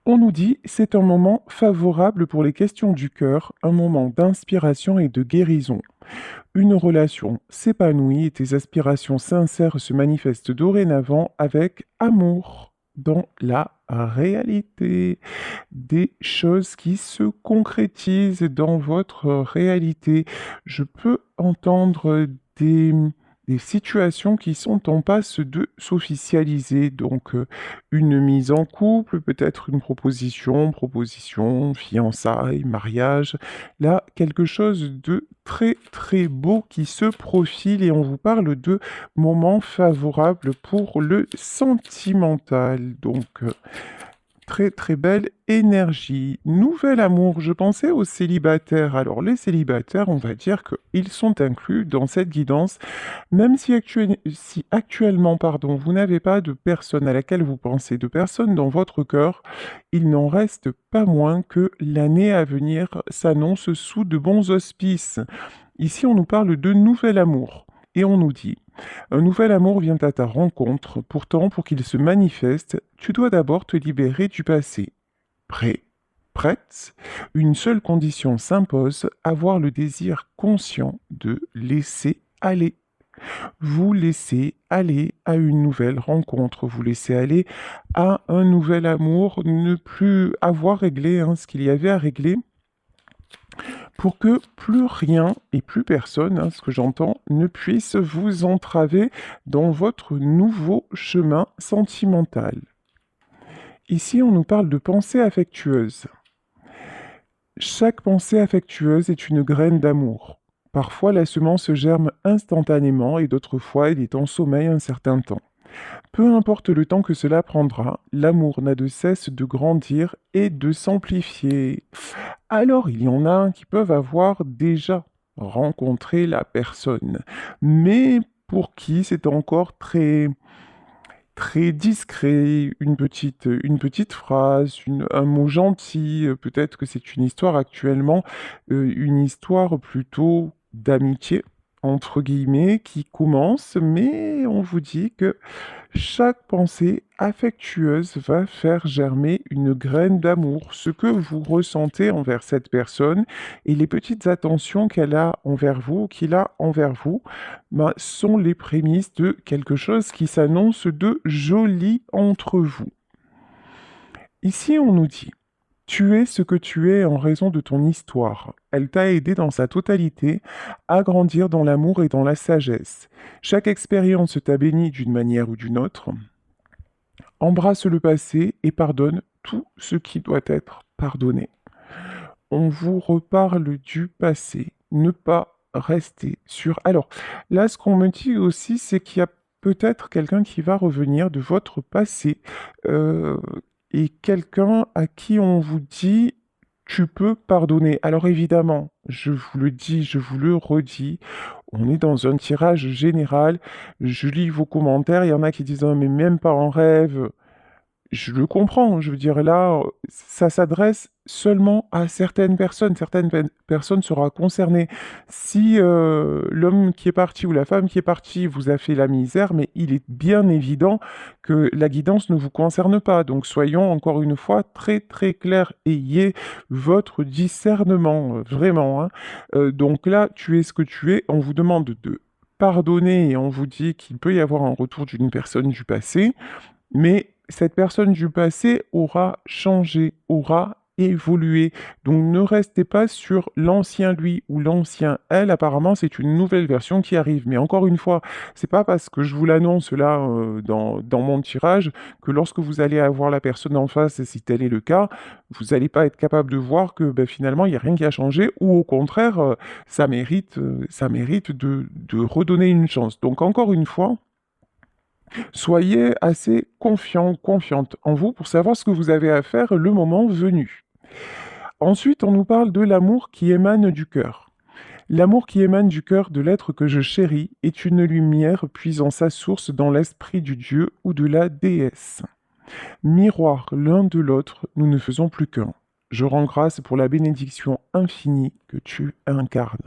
On nous dit c'est un moment favorable pour les questions du cœur, un moment d'inspiration et de guérison. Une relation s'épanouit et tes aspirations sincères se manifestent dorénavant avec amour dans la réalité. Des choses qui se concrétisent dans votre réalité. Je peux entendre des situations qui sont en passe de s'officialiser. Donc, une mise en couple, peut-être une proposition, fiançailles, mariage. Là, quelque chose de très très beau qui se profile et on vous parle de moments favorables pour le sentimental. Donc, très très belle énergie. Nouvel amour, je pensais aux célibataires. Alors les célibataires, on va dire qu'ils sont inclus dans cette guidance, même si actuellement, pardon, vous n'avez pas de personne à laquelle vous pensez, de personne dans votre cœur, il n'en reste pas moins que l'année à venir s'annonce sous de bons auspices. Ici, on nous parle de nouvel amour. Et on nous dit, un nouvel amour vient à ta rencontre, pourtant pour qu'il se manifeste, tu dois d'abord te libérer du passé. Prêt? Prête? Une seule condition s'impose, avoir le désir conscient de laisser aller. Vous laissez aller à une nouvelle rencontre, vous laissez aller à un nouvel amour, ne plus avoir réglé ce qu'il y avait à régler, pour que plus rien et plus personne, ce que j'entends, ne puisse vous entraver dans votre nouveau chemin sentimental. Ici, on nous parle de pensée affectueuse. Chaque pensée affectueuse est une graine d'amour. Parfois, la semence germe instantanément et d'autres fois, elle est en sommeil un certain temps. Peu importe le temps que cela prendra, l'amour n'a de cesse de grandir et de s'amplifier. Alors, il y en a qui peuvent avoir déjà rencontré la personne, mais pour qui c'est encore très très discret, une petite phrase, un mot gentil, peut-être que c'est une histoire actuellement, une histoire plutôt d'amitié, entre guillemets, qui commence, mais on vous dit que chaque pensée affectueuse va faire germer une graine d'amour, ce que vous ressentez envers cette personne et les petites attentions qu'elle a envers vous, qu'il a envers vous, sont les prémices de quelque chose qui s'annonce de joli entre vous. Ici, on nous dit, tu es ce que tu es en raison de ton histoire. Elle t'a aidé dans sa totalité à grandir dans l'amour et dans la sagesse. Chaque expérience t'a béni d'une manière ou d'une autre. Embrasse le passé et pardonne tout ce qui doit être pardonné. On vous reparle du passé. Ne pas rester sur... Alors, là, ce qu'on me dit aussi, c'est qu'il y a peut-être quelqu'un qui va revenir de votre passé euh, et quelqu'un à qui on vous dit, tu peux pardonner. Alors évidemment, je vous le dis, je vous le redis, on est dans un tirage général. Je lis vos commentaires, il y en a qui disent, oh, mais même pas en rêve. Je le comprends, je veux dire là, ça s'adresse seulement à certaines personnes seront concernées. Si l'homme qui est parti ou la femme qui est partie vous a fait la misère, mais il est bien évident que la guidance ne vous concerne pas. Donc soyons encore une fois très très clairs, ayez votre discernement, vraiment. Donc là, tu es ce que tu es, on vous demande de pardonner et on vous dit qu'il peut y avoir un retour d'une personne du passé. Mais cette personne du passé aura changé, aura évolué. Donc ne restez pas sur l'ancien lui ou l'ancien elle. Apparemment, c'est une nouvelle version qui arrive. Mais encore une fois, c'est pas parce que je vous l'annonce là dans mon tirage que lorsque vous allez avoir la personne en face, si tel est le cas, vous n'allez pas être capable de voir que ben, finalement, il n'y a rien qui a changé ou au contraire, ça mérite de redonner une chance. Donc encore une fois, soyez assez confiant, confiante en vous pour savoir ce que vous avez à faire le moment venu. Ensuite, on nous parle de l'amour qui émane du cœur. L'amour qui émane du cœur de l'être que je chéris est une lumière puisant sa source dans l'esprit du Dieu ou de la déesse. Miroir l'un de l'autre, nous ne faisons plus qu'un. Je rends grâce pour la bénédiction infinie que tu incarnes.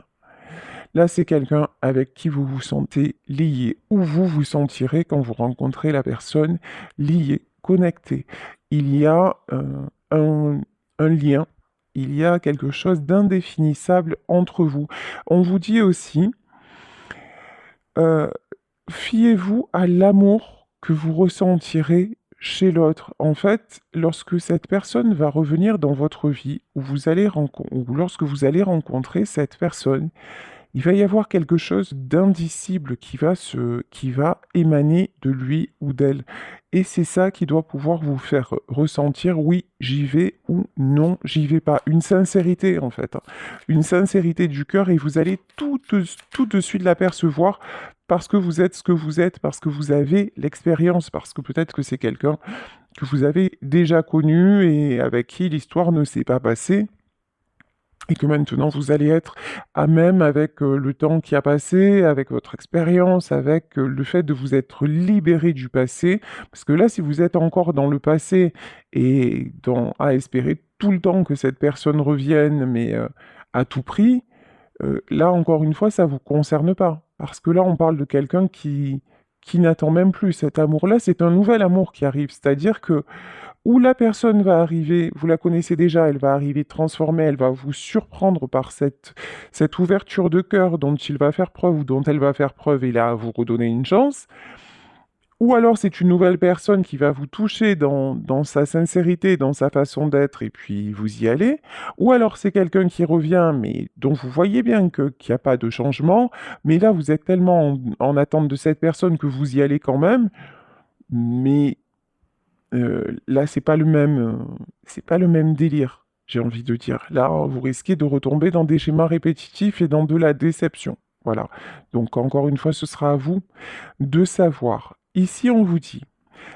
Là, c'est quelqu'un avec qui vous vous sentez lié, ou vous vous sentirez quand vous rencontrez la personne lié, connecté. il y a un lien, il y a quelque chose d'indéfinissable entre vous. On vous dit aussi, euh, fiez-vous à l'amour que vous ressentirez chez l'autre. En fait, lorsque cette personne va revenir dans votre vie, ou lorsque vous allez rencontrer cette personne, il va y avoir quelque chose d'indicible qui va émaner de lui ou d'elle. Et c'est ça qui doit pouvoir vous faire ressentir oui, j'y vais ou non, j'y vais pas. Une sincérité en fait, hein. Une sincérité du cœur et vous allez tout de suite l'apercevoir parce que vous êtes ce que vous êtes, parce que vous avez l'expérience, parce que peut-être que c'est quelqu'un que vous avez déjà connu et avec qui l'histoire ne s'est pas passée et que maintenant vous allez être à même avec le temps qui a passé, avec votre expérience, avec le fait de vous être libéré du passé. Parce que là, si vous êtes encore dans le passé et à espérer tout le temps que cette personne revienne, mais à tout prix, là, encore une fois, ça ne vous concerne pas. Parce que là, on parle de quelqu'un qui n'attend même plus cet amour-là. C'est un nouvel amour qui arrive. C'est-à-dire que où la personne va arriver, vous la connaissez déjà, elle va arriver transformée, elle va vous surprendre par cette ouverture de cœur dont il va faire preuve ou dont elle va faire preuve et là, vous redonner une chance. Ou alors c'est une nouvelle personne qui va vous toucher dans sa sincérité, dans sa façon d'être, et puis vous y allez. Ou alors c'est quelqu'un qui revient, mais dont vous voyez bien qu'il n'y a pas de changement, mais là vous êtes tellement en attente de cette personne que vous y allez quand même, mais là, c'est pas le même délire, j'ai envie de dire. Là, vous risquez de retomber dans des schémas répétitifs et dans de la déception. Voilà. Donc, encore une fois, ce sera à vous de savoir. Ici, on vous dit,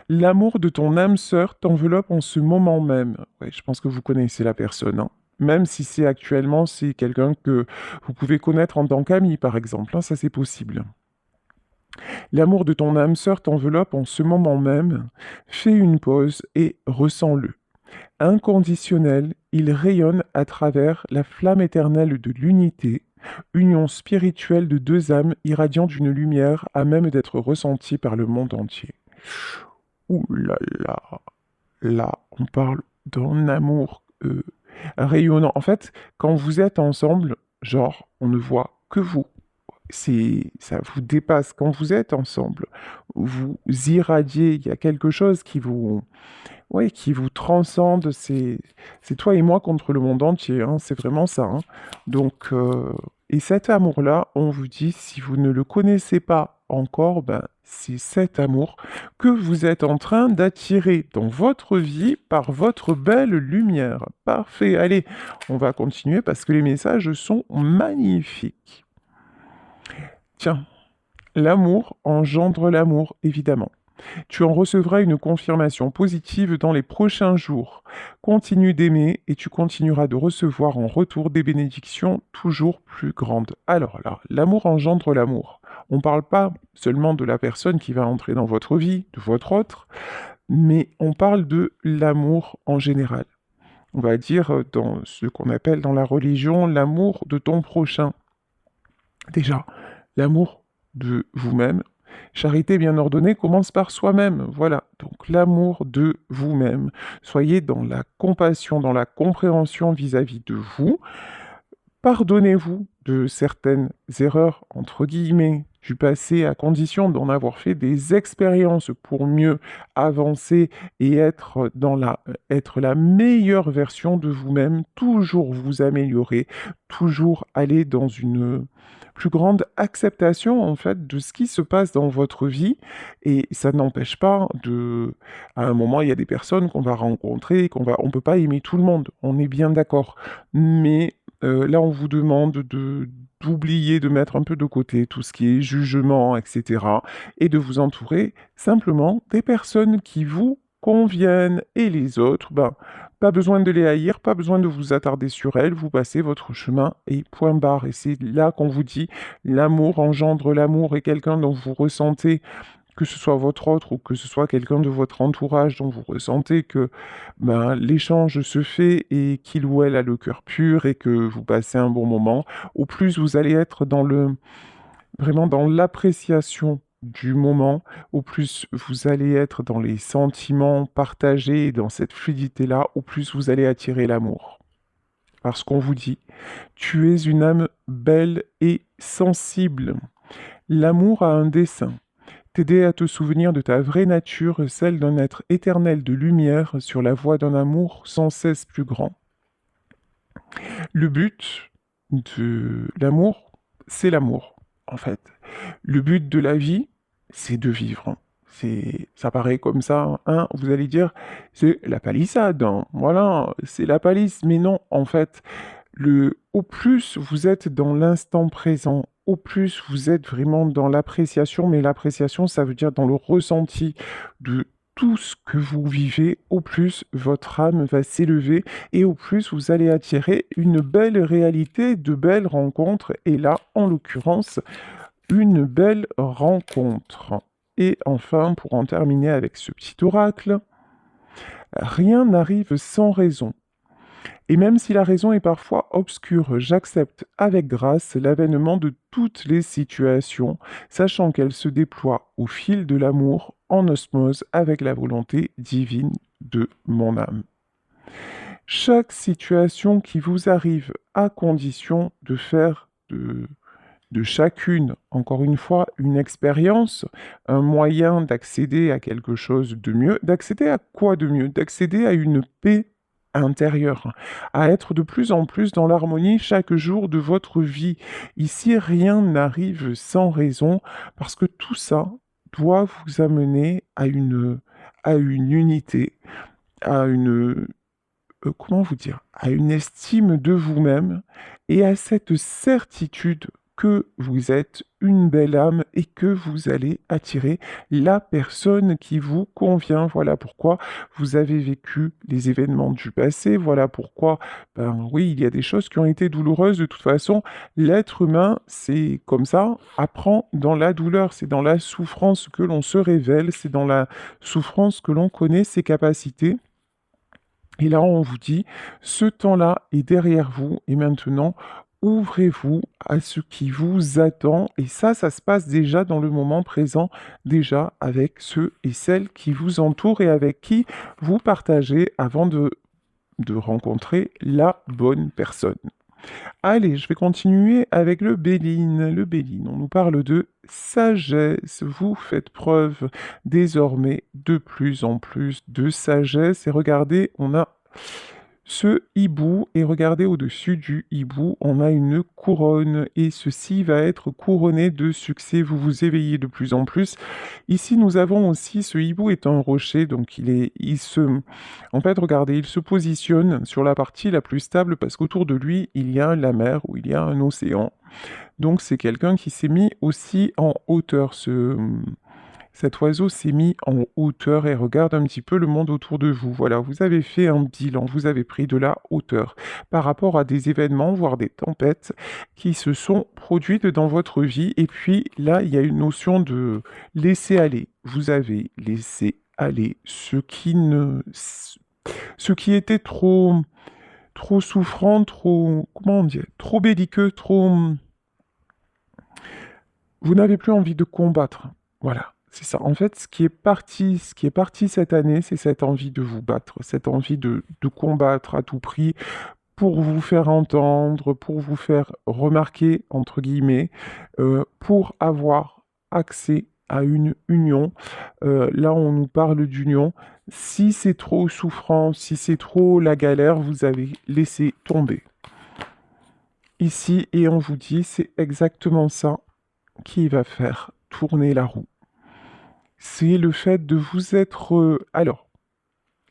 l'amour de ton âme sœur t'enveloppe en ce moment même. Ouais, je pense que vous connaissez la personne, hein. Même si c'est quelqu'un que vous pouvez connaître en tant qu'ami, par exemple, hein, ça c'est possible. L'amour de ton âme sœur t'enveloppe en ce moment même. Fais une pause et ressens-le. Inconditionnel, il rayonne à travers la flamme éternelle de l'unité, union spirituelle de deux âmes irradiant d'une lumière à même d'être ressentie par le monde entier. Ouh là là, là, on parle d'un amour rayonnant. En fait, quand vous êtes ensemble, genre, on ne voit que vous. Ça vous dépasse. Quand vous êtes ensemble, vous irradiez, il y a quelque chose qui vous transcende. C'est toi et moi contre le monde entier, hein, c'est vraiment ça, hein. Donc, et cet amour-là, on vous dit, si vous ne le connaissez pas encore, ben, c'est cet amour que vous êtes en train d'attirer dans votre vie par votre belle lumière. Parfait. Allez, on va continuer parce que les messages sont magnifiques. Tiens, l'amour engendre l'amour, évidemment. Tu en recevras une confirmation positive dans les prochains jours. Continue d'aimer et tu continueras de recevoir en retour des bénédictions toujours plus grandes. Alors là, l'amour engendre l'amour. On ne parle pas seulement de la personne qui va entrer dans votre vie, de votre autre, mais on parle de l'amour en général. On va dire dans ce qu'on appelle dans la religion l'amour de ton prochain. Déjà, l'amour de vous-même. Charité bien ordonnée commence par soi-même. Voilà, donc l'amour de vous-même. Soyez dans la compassion, dans la compréhension vis-à-vis de vous. Pardonnez-vous de certaines erreurs, entre guillemets, du passé, à condition d'en avoir fait des expériences pour mieux avancer et être la meilleure version de vous-même, toujours vous améliorer, toujours aller dans une plus grande acceptation en fait de ce qui se passe dans votre vie et ça n'empêche pas à un moment il y a des personnes qu'on va rencontrer on peut pas aimer tout le monde, on est bien d'accord, mais là on vous demande d'oublier, de mettre un peu de côté tout ce qui est jugement, etc. et de vous entourer simplement des personnes qui vous conviennent et les autres, ben pas besoin de les haïr, pas besoin de vous attarder sur elles, vous passez votre chemin et point barre. Et c'est là qu'on vous dit, l'amour engendre l'amour et quelqu'un dont vous ressentez, que ce soit votre autre ou que ce soit quelqu'un de votre entourage dont vous ressentez que ben, l'échange se fait et qu'il ou elle a le cœur pur et que vous passez un bon moment, au plus vous allez être vraiment dans l'appréciation du moment, au plus vous allez être dans les sentiments partagés et dans cette fluidité-là, au plus vous allez attirer l'amour. Parce qu'on vous dit, tu es une âme belle et sensible. L'amour a un dessein. T'aider à te souvenir de ta vraie nature, celle d'un être éternel de lumière sur la voie d'un amour sans cesse plus grand. Le but de l'amour, c'est l'amour, en fait. Le but de la vie, c'est de vivre. Ça paraît comme ça, hein, vous allez dire, c'est la palissade, hein. Voilà, c'est la palisse. Mais non, en fait, au plus vous êtes dans l'instant présent, au plus vous êtes vraiment dans l'appréciation, mais l'appréciation, ça veut dire dans le ressenti de tout ce que vous vivez, au plus votre âme va s'élever et au plus vous allez attirer une belle réalité, de belles rencontres, et là, en l'occurrence, une belle rencontre. Et enfin, pour en terminer avec ce petit oracle, rien n'arrive sans raison. Et même si la raison est parfois obscure, j'accepte avec grâce l'avènement de toutes les situations, sachant qu'elles se déploient au fil de l'amour en osmose avec la volonté divine de mon âme. Chaque situation qui vous arrive à condition de faire de chacune, encore une fois, une expérience, un moyen d'accéder à quelque chose de mieux. D'accéder à quoi de mieux? D'accéder à une paix intérieure, à être de plus en plus dans l'harmonie chaque jour de votre vie. Ici, rien n'arrive sans raison, parce que tout ça doit vous amener à une unité, à une, comment vous dire, à une estime de vous-même et à cette certitude que vous êtes une belle âme et que vous allez attirer la personne qui vous convient. Voilà pourquoi vous avez vécu les événements du passé. Voilà pourquoi, ben oui, il y a des choses qui ont été douloureuses. De toute façon, l'être humain, c'est comme ça, apprend dans la douleur. C'est dans la souffrance que l'on se révèle. C'est dans la souffrance que l'on connaît ses capacités. Et là, on vous dit, ce temps-là est derrière vous et maintenant, ouvrez-vous à ce qui vous attend. Et ça se passe déjà dans le moment présent, déjà avec ceux et celles qui vous entourent et avec qui vous partagez avant de rencontrer la bonne personne. Allez, je vais continuer avec le Béline. Le Béline, on nous parle de sagesse. Vous faites preuve désormais de plus en plus de sagesse. Et regardez, on a ce hibou, et regardez au-dessus du hibou, on a une couronne, et ceci va être couronné de succès. Vous vous éveillez de plus en plus. Ici, nous avons aussi, ce hibou est un rocher, donc en fait, regardez, il se positionne sur la partie la plus stable parce qu'autour de lui, il y a la mer ou il y a un océan. Donc, c'est quelqu'un qui s'est mis aussi en hauteur. Cet oiseau s'est mis en hauteur et regarde un petit peu le monde autour de vous. Voilà, vous avez fait un bilan, vous avez pris de la hauteur par rapport à des événements, voire des tempêtes qui se sont produites dans votre vie. Et puis là, il y a une notion de laisser aller. Vous avez laissé aller ce qui était trop souffrant, comment on dit, trop belliqueux, vous n'avez plus envie de combattre. Voilà, c'est ça. En fait, ce qui est parti cette année, c'est cette envie de vous battre, cette envie de combattre à tout prix pour vous faire entendre, pour vous faire remarquer, entre guillemets, pour avoir accès à une union. Là, on nous parle d'union. Si c'est trop souffrant, si c'est trop la galère, vous avez laissé tomber. Ici, et on vous dit, c'est exactement ça qui va faire tourner la roue. C'est le fait de vous être... Alors,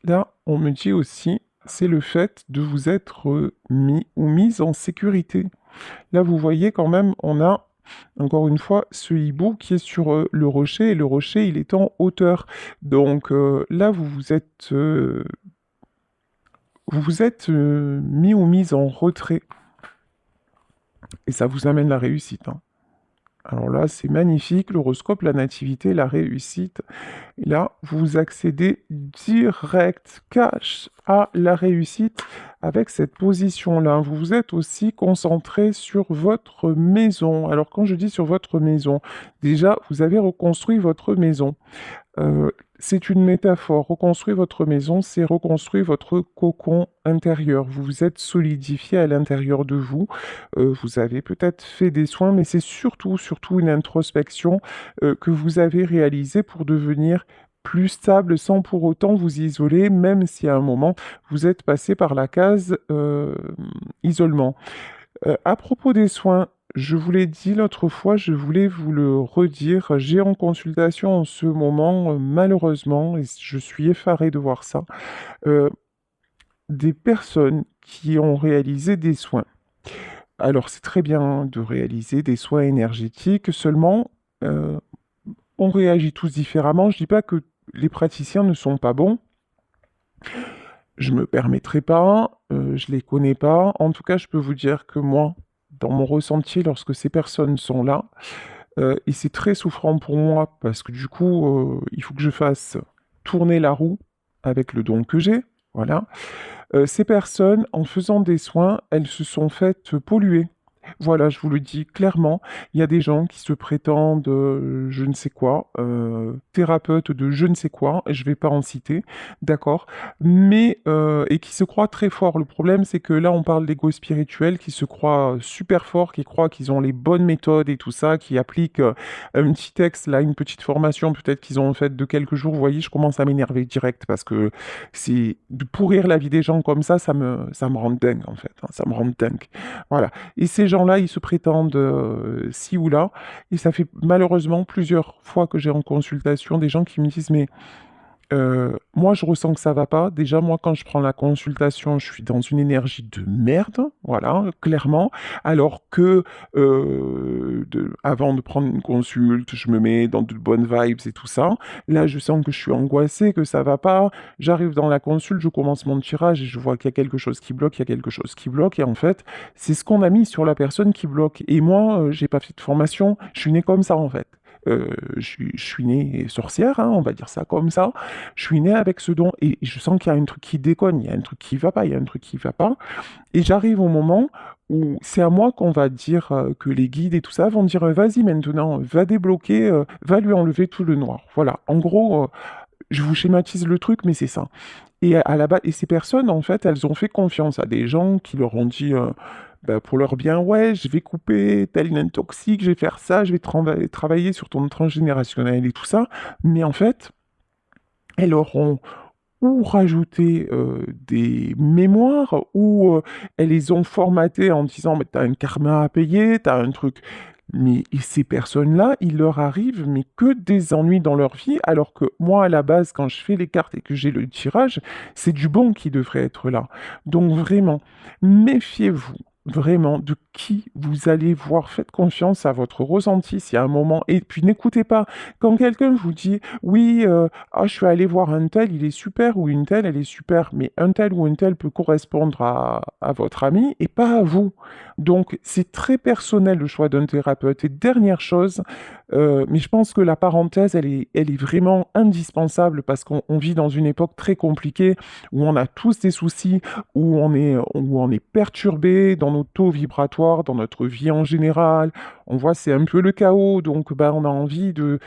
là, on me dit aussi, c'est le fait de vous être mis ou mise en sécurité. Là, vous voyez quand même, on a, encore une fois, ce hibou qui est sur le rocher, et le rocher, il est en hauteur. Donc là, vous vous êtes mis ou mise en retrait. Et ça vous amène la réussite, hein. Alors là, c'est magnifique, l'horoscope, la nativité, la réussite. Et là, vous accédez direct, cash, à la réussite avec cette position-là. Vous vous êtes aussi concentré sur votre maison. Alors quand je dis sur votre maison, déjà, vous avez reconstruit votre maison. Euh, c'est une métaphore. Reconstruire votre maison, c'est reconstruire votre cocon intérieur. Vous vous êtes solidifié à l'intérieur de vous. Vous avez peut-être fait des soins, mais c'est surtout une introspection que vous avez réalisée pour devenir plus stable sans pour autant vous isoler, même si à un moment vous êtes passé par la case isolement. À propos des soins, je vous l'ai dit l'autre fois, je voulais vous le redire. J'ai en consultation en ce moment, malheureusement, et je suis effaré de voir ça, euh, des personnes qui ont réalisé des soins. Alors, c'est très bien de réaliser des soins énergétiques, seulement, euh, on réagit tous différemment. Je dis pas que les praticiens ne sont pas bons. Je me permettrai pas, je les connais pas. En tout cas, je peux vous dire que moi, dans mon ressenti, lorsque ces personnes sont là, et c'est très souffrant pour moi parce que du coup, il faut que je fasse tourner la roue avec le don que j'ai. Voilà. Ces personnes, en faisant des soins, elles se sont faites polluer. Voilà, je vous le dis clairement, il y a des gens qui se prétendent je ne sais quoi, thérapeutes de je ne sais quoi, et je ne vais pas en citer, d'accord, mais et qui se croient très forts. Le problème, c'est que là, on parle d'ego spirituel, qui se croient super forts, qui croient qu'ils ont les bonnes méthodes et tout ça, qui appliquent un petit texte, là, une petite formation, peut-être qu'ils ont fait de quelques jours. Vous voyez, je commence à m'énerver direct parce que c'est de pourrir la vie des gens comme ça me rend dingue en fait, hein, ça me rend dingue. Voilà. Et ces gens-là, ils se prétendent ci ou là. Et ça fait malheureusement plusieurs fois que j'ai en consultation des gens qui me disent, mais moi, je ressens que ça va pas. Déjà, moi, quand je prends la consultation, je suis dans une énergie de merde, voilà, clairement. Alors que avant de prendre une consulte, je me mets dans de bonnes vibes et tout ça. Là, je sens que je suis angoissé, que ça va pas. J'arrive dans la consulte, je commence mon tirage et je vois qu'il y a quelque chose qui bloque, il y a quelque chose qui bloque. Et en fait, c'est ce qu'on a mis sur la personne qui bloque. Et moi, j'ai pas fait de formation, je suis né comme ça, en fait. Je suis née sorcière, hein, on va dire ça comme ça. Je suis née avec ce don et je sens qu'il y a un truc qui déconne, il y a un truc qui va pas, il y a un truc qui va pas. Et j'arrive au moment où c'est à moi qu'on va dire que les guides et tout ça vont dire vas-y maintenant, va débloquer, va lui enlever tout le noir. Voilà, en gros, je vous schématise le truc, mais c'est ça. Et à la base, et ces personnes, en fait, elles ont fait confiance à des gens qui leur ont dit, bah, pour leur bien, ouais, je vais couper tel naine toxique, je vais faire ça, je vais travailler sur ton transgénérationnel et tout ça. Mais en fait, elles leur ont ou rajouté des mémoires, ou elles les ont formatées en disant, mais t'as un karma à payer, t'as un truc. Mais et ces personnes-là, il leur arrive mais que des ennuis dans leur vie, alors que moi, à la base, quand je fais les cartes et que j'ai le tirage, c'est du bon qui devrait être là. Donc vraiment, méfiez-vous vraiment de qui vous allez voir. Faites confiance à votre ressenti s'il y a un moment. Et puis n'écoutez pas. Quand quelqu'un vous dit, oui, ah, je suis allé voir un tel, il est super, ou une telle, elle est super, mais un tel ou une telle peut correspondre à votre ami et pas à vous. Donc, c'est très personnel le choix d'un thérapeute. Et dernière chose, mais je pense que la parenthèse, elle est vraiment indispensable parce qu'on vit dans une époque très compliquée où on a tous des soucis, où on est perturbé dans nos taux vibratoires, dans notre vie en général. On voit c'est un peu le chaos, donc ben, on a envie de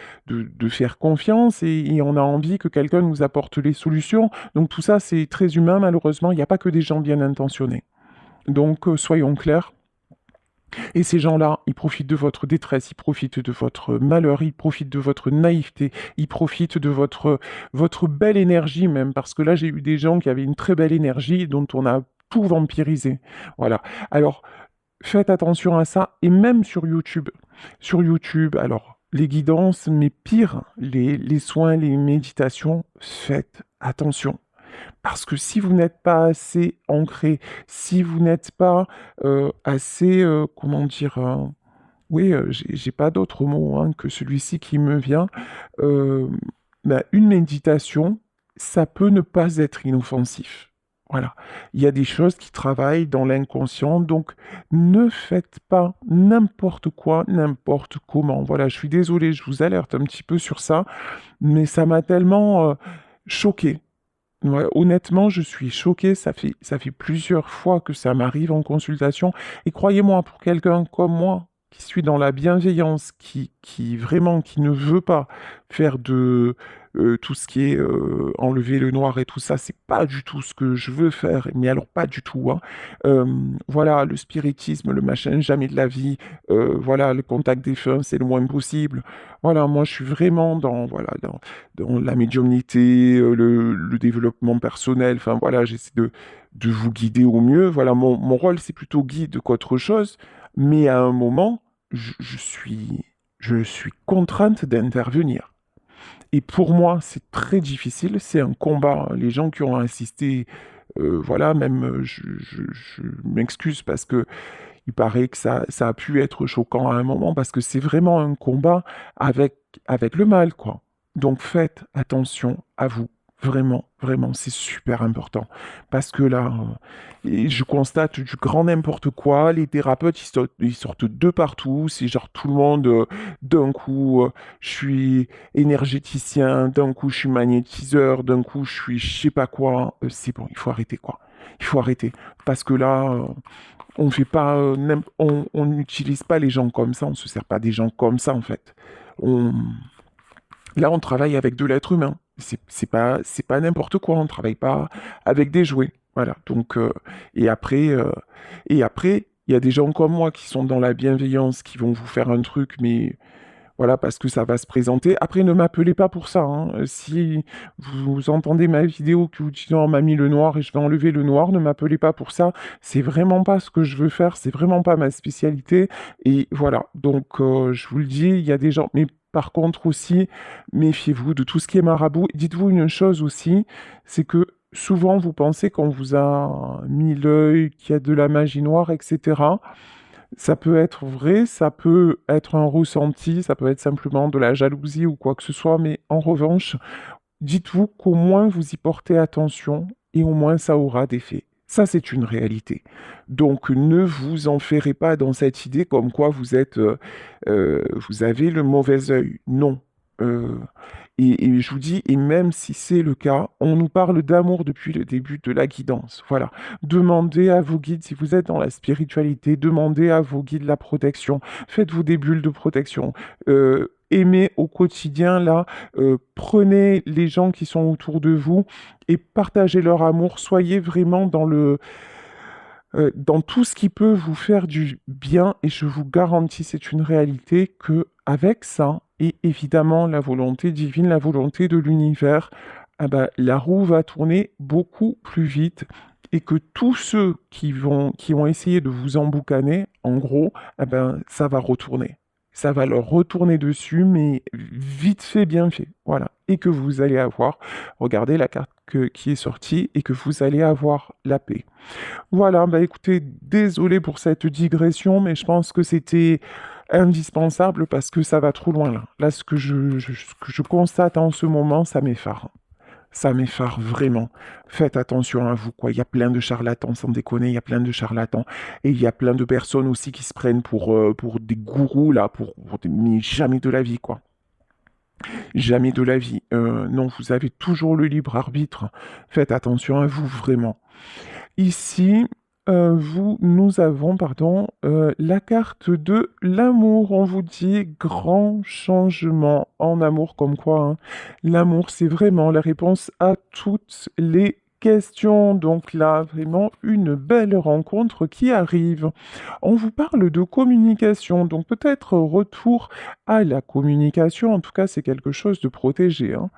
faire confiance et on a envie que quelqu'un nous apporte les solutions. Donc tout ça, c'est très humain, malheureusement. Il n'y a pas que des gens bien intentionnés. Donc soyons clairs. Et ces gens-là, ils profitent de votre détresse, ils profitent de votre malheur, ils profitent de votre naïveté, ils profitent de votre belle énergie même, parce que là, j'ai eu des gens qui avaient une très belle énergie dont on a tout vampirisé. Voilà. Alors, faites attention à ça, et même sur YouTube. Sur YouTube, alors, les guidances, mais pire, les soins, les méditations, faites attention. Parce que si vous n'êtes pas assez ancré, si vous n'êtes pas assez, comment dire, oui, j'ai pas d'autre mot hein, que celui-ci qui me vient, euh, bah, une méditation, ça peut ne pas être inoffensif. Voilà, il y a des choses qui travaillent dans l'inconscient, donc ne faites pas n'importe quoi, n'importe comment. Voilà, je suis désolé, je vous alerte un petit peu sur ça, mais ça m'a tellement choqué. Ouais, honnêtement, je suis choquée. Ça fait plusieurs fois que ça m'arrive en consultation. Et croyez-moi, pour quelqu'un comme moi, qui suis dans la bienveillance, qui vraiment, qui ne veut pas faire de tout ce qui est enlever le noir et tout ça, c'est pas du tout ce que je veux faire. Mais alors, pas du tout, hein. Euh, voilà, le spiritisme, le machin, jamais de la vie. Voilà, le contact des défunts, c'est le moins possible. Voilà, moi, je suis vraiment voilà, dans la médiumnité, le développement personnel. Enfin voilà, j'essaie de vous guider au mieux. Voilà, mon rôle, c'est plutôt guide qu'autre chose. Mais à un moment, je suis contrainte d'intervenir. Et pour moi, c'est très difficile. C'est un combat. Les gens qui ont assisté, voilà, même, je m'excuse parce que il paraît que ça a pu être choquant à un moment parce que c'est vraiment un combat avec, avec le mal, quoi. Donc faites attention à vous. Vraiment, vraiment, c'est super important. Parce que là, et je constate du grand n'importe quoi. Les thérapeutes, ils sortent de partout. C'est genre tout le monde, d'un coup, je suis énergéticien, d'un coup, je suis magnétiseur, d'un coup, je suis je sais pas quoi. C'est bon, il faut arrêter, quoi. Il faut arrêter. Parce que là, on fait pas, on n'utilise pas les gens comme ça, on se sert pas des gens comme ça en fait. On, là, on travaille avec de l'être humain. C'est pas n'importe quoi. On travaille pas avec des jouets. Voilà. Donc et après, il y a des gens comme moi qui sont dans la bienveillance, qui vont vous faire un truc, mais voilà, parce que ça va se présenter. Après, ne m'appelez pas pour ça, hein. Si vous entendez ma vidéo que vous dites, non, on m'a mis le noir et je vais enlever le noir, ne m'appelez pas pour ça. C'est vraiment pas ce que je veux faire, c'est vraiment pas ma spécialité. Et voilà, donc je vous le dis, il y a des gens, mais par contre aussi, méfiez-vous de tout ce qui est marabout. Dites-vous une chose aussi, c'est que souvent vous pensez qu'on vous a mis l'œil, qu'il y a de la magie noire, etc. Ça peut être vrai, ça peut être un ressenti, ça peut être simplement de la jalousie ou quoi que ce soit, mais en revanche, dites-vous qu'au moins vous y portez attention et au moins ça aura des faits. Ça, c'est une réalité. Donc, ne vous enferrez pas dans cette idée comme quoi vous avez le mauvais œil. Non. Euh, et je vous dis, et même si c'est le cas, on nous parle d'amour depuis le début de la guidance. Voilà. Demandez à vos guides, si vous êtes dans la spiritualité, demandez à vos guides la protection. Faites-vous des bulles de protection. Aimez au quotidien, là, prenez les gens qui sont autour de vous et partagez leur amour. Soyez vraiment dans tout ce qui peut vous faire du bien et je vous garantis, c'est une réalité que avec ça et évidemment la volonté divine, la volonté de l'univers, ah ben, la roue va tourner beaucoup plus vite et que tous ceux qui ont essayé de vous emboucaner, en gros, ah ben, ça va retourner. Ça va leur retourner dessus, mais vite fait, bien fait. Voilà. Et que vous allez avoir, regardez la carte qui est sortie, et que vous allez avoir la paix. Voilà, bah écoutez, désolé pour cette digression, mais je pense que c'était indispensable parce que ça va trop loin là. Là, ce que je constate en ce moment, ça m'effare. Ça m'effare vraiment. Faites attention à vous, quoi. Il y a plein de charlatans, sans déconner, il y a plein de charlatans. Et il y a plein de personnes aussi qui se prennent pour des gourous, là, mais jamais de la vie, quoi. Jamais de la vie. Non, vous avez toujours le libre arbitre. Faites attention à vous, vraiment. Ici, nous avons, pardon, la carte de l'amour. On vous dit grand changement en amour, comme quoi, hein. L'amour, c'est vraiment la réponse à toutes les questions. Donc là, vraiment une belle rencontre qui arrive. On vous parle de communication, donc peut-être retour à la communication. En tout cas, c'est quelque chose de protégé, hein.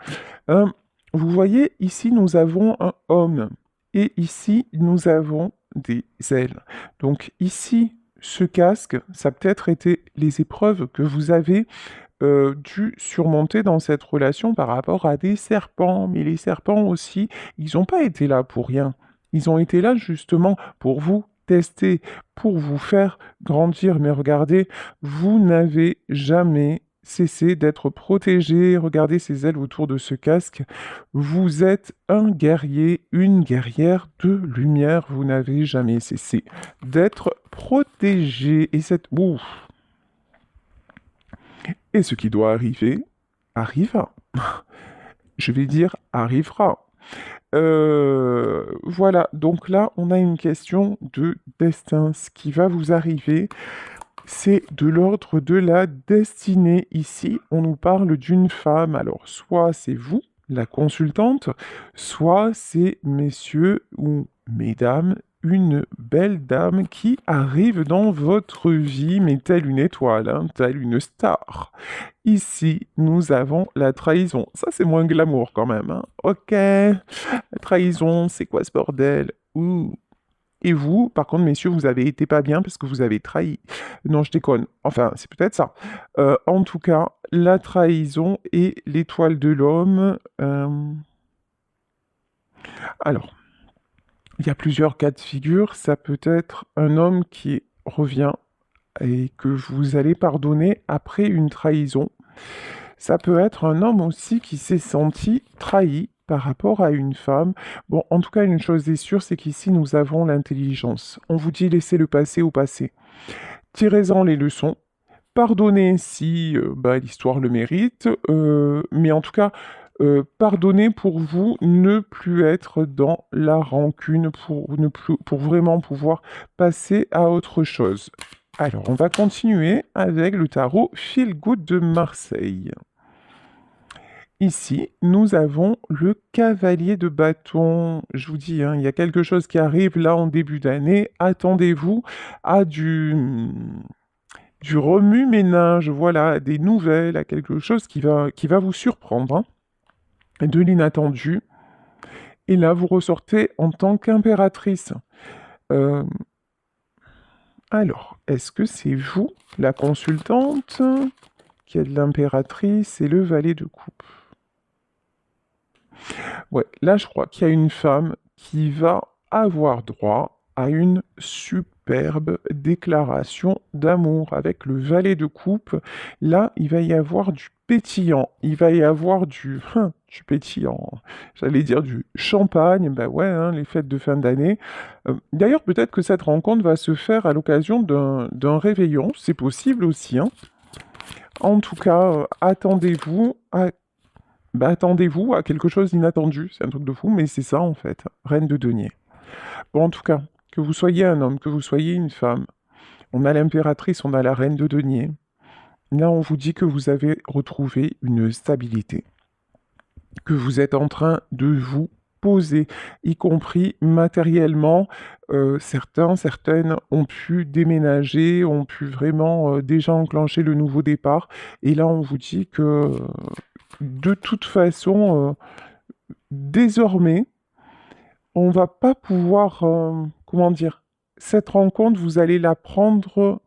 Euh, Vous voyez, ici, nous avons un homme. Et ici, nous avons des ailes. Donc ici, ce casque, ça a peut-être été les épreuves que vous avez dû surmonter dans cette relation par rapport à des serpents. Mais les serpents aussi, ils n'ont pas été là pour rien. Ils ont été là justement pour vous tester, pour vous faire grandir. Mais regardez, vous n'avez jamais cessé d'être protégé. Regardez ces ailes autour de ce casque. Vous êtes un guerrier, une guerrière de lumière. Vous n'avez jamais cessé d'être protégé. Et cette... Ouf. Et ce qui doit arriver, arrivera. Je vais dire arrivera. Voilà, donc là, on a une question de destin. Ce qui va vous arriver, c'est de l'ordre de la destinée. Ici, on nous parle d'une femme. Alors, soit c'est vous, la consultante, soit c'est messieurs ou mesdames, une belle dame qui arrive dans votre vie, mais telle une étoile, hein, telle une star. Ici, nous avons la trahison. Ça, c'est moins glamour quand même, hein. Ok, la trahison, c'est quoi ce bordel? Ouh. Et vous, par contre, messieurs, vous avez été pas bien parce que vous avez trahi. Non, je déconne. Enfin, c'est peut-être ça. En tout cas, la trahison et l'étoile de l'homme. Alors, il y a plusieurs cas de figure. Ça peut être un homme qui revient et que vous allez pardonner après une trahison. Ça peut être un homme aussi qui s'est senti trahi par rapport à une femme. Bon, en tout cas, une chose est sûre, c'est qu'ici, nous avons l'intelligence. On vous dit laissez le passé au passé. Tirez-en les leçons. Pardonnez si bah, l'histoire le mérite, mais en tout cas, pardonnez pour vous ne plus être dans la rancune, pour vraiment pouvoir passer à autre chose. Alors, on va continuer avec le tarot Feel Good de Marseille. Ici, nous avons le cavalier de bâton. Je vous dis, hein, il y a quelque chose qui arrive là en début d'année. Attendez-vous à du remue-ménage, voilà, des nouvelles, à quelque chose qui va vous surprendre, hein, de l'inattendu. Et là, vous ressortez en tant qu'impératrice. Euh, alors, est-ce que c'est vous, la consultante, qui êtes l'impératrice et le valet de coupe? Ouais, là, je crois qu'il y a une femme qui va avoir droit à une superbe déclaration d'amour avec le valet de coupe. Là, il va y avoir du pétillant. Il va y avoir du pétillant. J'allais dire du champagne. Ben ouais, hein, les fêtes de fin d'année. D'ailleurs, peut-être que cette rencontre va se faire à l'occasion d'un réveillon. C'est possible aussi, hein. En tout cas, attendez-vous à quelque chose d'inattendu. C'est un truc de fou, mais c'est ça en fait. Reine de denier. Bon, en tout cas, que vous soyez un homme, que vous soyez une femme, on a l'impératrice, on a la reine de denier. Là, on vous dit que vous avez retrouvé une stabilité, que vous êtes en train de vous poser, y compris matériellement. Certaines ont pu déménager, ont pu vraiment déjà enclencher le nouveau départ. Et là, on vous dit que de toute façon, désormais, on va pas pouvoir, comment dire, cette rencontre, vous allez la prendre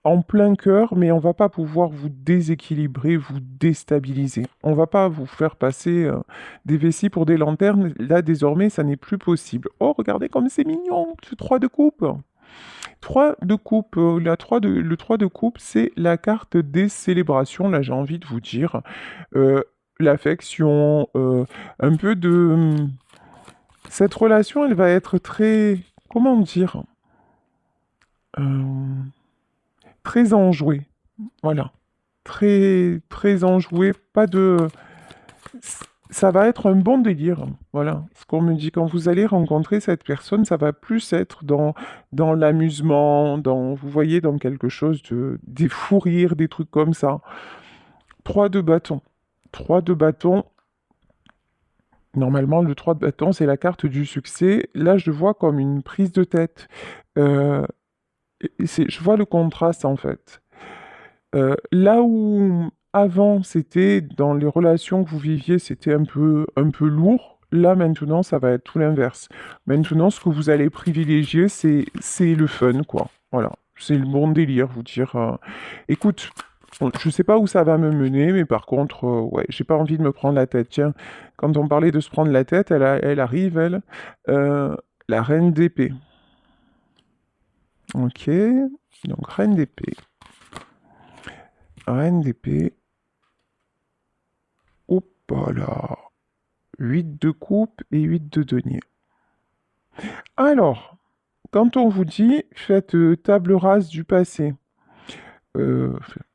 en plein cœur, mais on va pas pouvoir vous déséquilibrer, vous déstabiliser. On va pas vous faire passer des vessies pour des lanternes. Là, désormais, ça n'est plus possible. Oh, regardez comme c'est mignon, ce 3 de coupe. 3 de coupe, le 3 de coupe, c'est la carte des célébrations. Là, j'ai envie de vous dire, euh, l'affection, un peu de... Cette relation, elle va être très, comment dire, euh, très enjouée. Voilà. Très, très enjouée. Pas de... Ça va être un bon délire. Voilà. Ce qu'on me dit, quand vous allez rencontrer cette personne, ça va plus être dans l'amusement, vous voyez, dans quelque chose des fous rires, des trucs comme ça. 3 de bâton. 3 de bâton. Normalement, le 3 de bâton, c'est la carte du succès. Là, je vois comme une prise de tête. Euh, je vois le contraste, en fait. Là où avant, c'était dans les relations que vous viviez, c'était un peu lourd. Là, maintenant, ça va être tout l'inverse. Maintenant, ce que vous allez privilégier, c'est le fun, quoi. Voilà. C'est le bon délire, vous dire. Écoute, bon, je sais pas où ça va me mener, mais par contre, ouais, j'ai pas envie de me prendre la tête. Tiens, quand on parlait de se prendre la tête, elle arrive, elle. Euh, la reine d'épée. Ok. Donc, reine d'épée. Reine d'épée. Hop là. 8 de coupe et 8 de denier. Alors, quand on vous dit faites table rase du passé,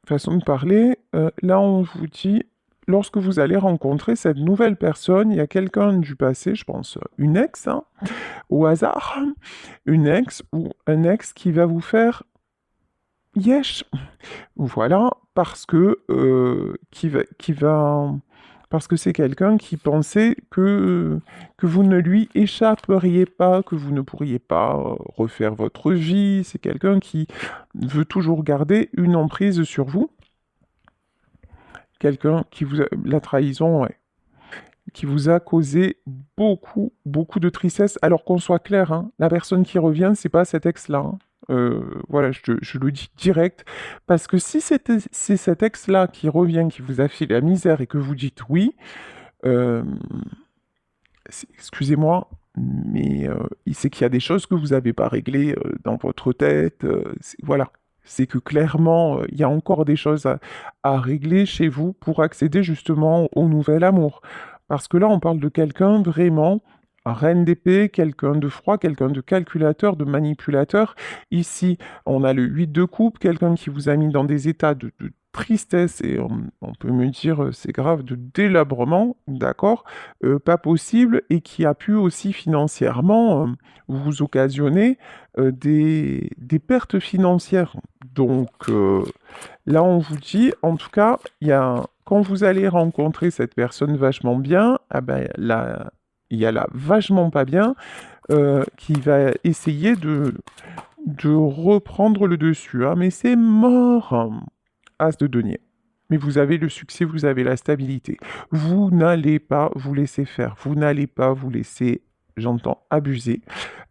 façon de parler, là on vous dit lorsque vous allez rencontrer cette nouvelle personne, il y a quelqu'un du passé, je pense, une ex, hein, au hasard, une ex ou un ex qui va vous faire yesh. Voilà, parce que parce que c'est quelqu'un qui pensait que vous ne lui échapperiez pas, que vous ne pourriez pas refaire votre vie. C'est quelqu'un qui veut toujours garder une emprise sur vous. Quelqu'un qui vous a, la trahison, ouais, qui vous a causé beaucoup, beaucoup de tristesse. Alors qu'on soit clair, hein, la personne qui revient, c'est pas cet ex-là, hein. Voilà, je le dis direct, parce que si c'est cet ex-là qui revient, qui vous a fait la misère et que vous dites oui, euh, excusez-moi, mais il sait qu'il y a des choses que vous n'avez pas réglées dans votre tête. Voilà, c'est que clairement, il y a encore des choses à régler chez vous pour accéder justement au nouvel amour. Parce que là, on parle de quelqu'un vraiment, un reine d'épée, quelqu'un de froid, quelqu'un de calculateur, de manipulateur. Ici, on a le 8 de coupe, quelqu'un qui vous a mis dans des états de tristesse et on peut me dire, c'est grave, de délabrement, d'accord? Pas possible et qui a pu aussi financièrement vous occasionner des pertes financières. Donc là, on vous dit, en tout cas, quand vous allez rencontrer cette personne vachement bien, ah ben, là, il y a la vachement pas bien qui va essayer de reprendre le dessus, hein, mais c'est mort, hein. As de denier. Mais vous avez le succès, vous avez la stabilité. Vous n'allez pas vous laisser faire. Vous n'allez pas vous laisser, j'entends, abuser.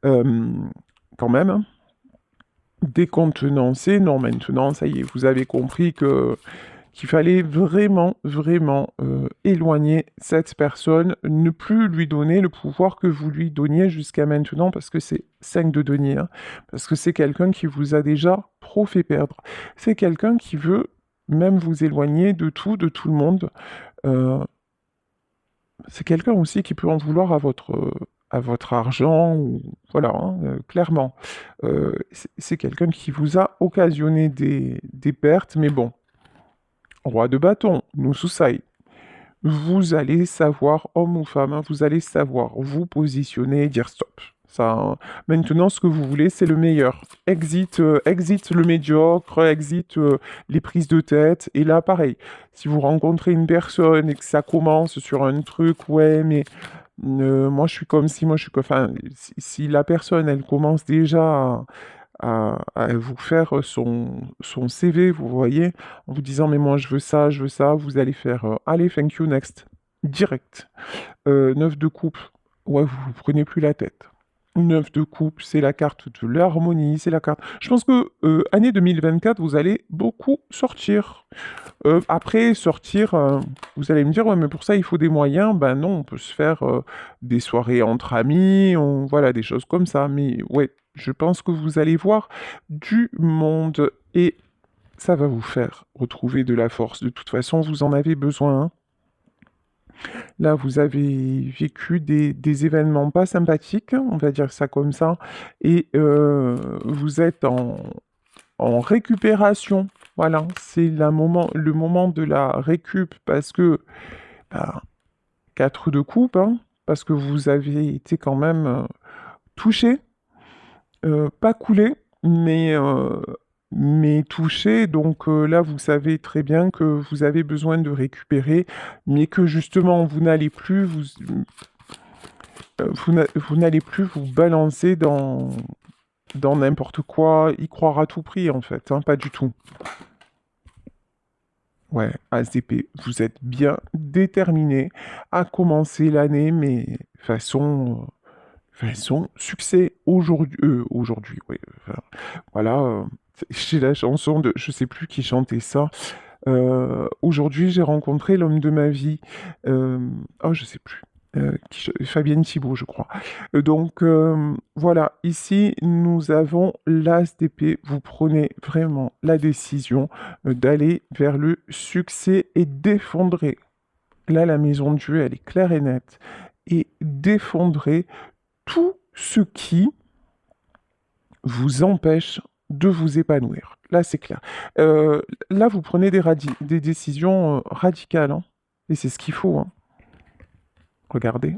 Euh, quand même, hein. Décontenancer, non, maintenant, ça y est, vous avez compris qu'il fallait vraiment, vraiment éloigner cette personne, ne plus lui donner le pouvoir que vous lui donniez jusqu'à maintenant, parce que c'est 5 de denier, hein, parce que c'est quelqu'un qui vous a déjà trop fait perdre. C'est quelqu'un qui veut même vous éloigner de tout le monde. Euh, c'est quelqu'un aussi qui peut en vouloir à votre argent, ou, voilà, hein, clairement. C'est quelqu'un qui vous a occasionné des pertes, mais bon, roi de bâton, nous sous vous allez savoir, homme ou femme, hein, vous allez savoir vous positionner et dire stop. Ça, hein. Maintenant, ce que vous voulez, c'est le meilleur. Exit le médiocre, exit les prises de tête. Et là, pareil, si vous rencontrez une personne et que ça commence sur un truc, ouais, mais moi je suis comme si, moi je suis comme... Enfin, si la personne, elle commence déjà à vous faire son CV, vous voyez, en vous disant, mais moi je veux ça, vous allez faire, allez, thank you, next, direct. 9 de coupe, ouais, vous vous prenez plus la tête. 9 de coupe, c'est la carte de l'harmonie, c'est la carte... Je pense que année 2024, vous allez beaucoup sortir. Après, sortir, vous allez me dire, ouais, mais pour ça, il faut des moyens. Ben non, on peut se faire des soirées entre amis, voilà, des choses comme ça. Mais ouais, je pense que vous allez voir du monde et ça va vous faire retrouver de la force. De toute façon, vous en avez besoin, hein. Là, vous avez vécu des événements pas sympathiques, on va dire ça comme ça, et vous êtes en récupération. Voilà, c'est le moment de la récup parce que bah, 4 de coupe, hein, parce que vous avez été quand même touché, pas coulé, mais touché. Donc là, vous savez très bien que vous avez besoin de récupérer, mais que justement, vous n'allez plus vous balancer dans n'importe quoi, y croire à tout prix en fait, hein, pas du tout. Ouais, ASDP, vous êtes bien déterminé à commencer l'année, mais façon succès aujourd'hui, oui. Enfin, voilà, j'ai la chanson de, je sais plus qui chantait ça. Aujourd'hui, j'ai rencontré l'homme de ma vie. Oh, je sais plus. Fabienne Thibault, je crois. Donc, voilà, ici, nous avons l'As d'épée. Vous prenez vraiment la décision d'aller vers le succès et d'effondrer. Là, la maison de Dieu, elle est claire et nette. Et d'effondrer tout ce qui vous empêche de vous épanouir. Là, c'est clair. Là, vous prenez des décisions radicales, hein. Et c'est ce qu'il faut, hein. Regardez.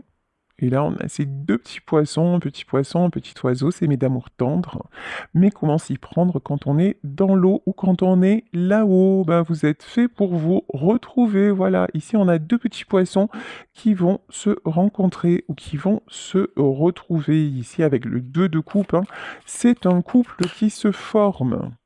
Et là, on a ces deux petits poissons, un petit poisson, un petit oiseau, c'est mes d'amour tendre. Mais comment s'y prendre quand on est dans l'eau ou quand on est là-haut? Ben, vous êtes fait pour vous retrouver. Voilà, ici, on a deux petits poissons qui vont se rencontrer ou qui vont se retrouver. Ici, avec le 2 de coupe, hein, c'est un couple qui se forme.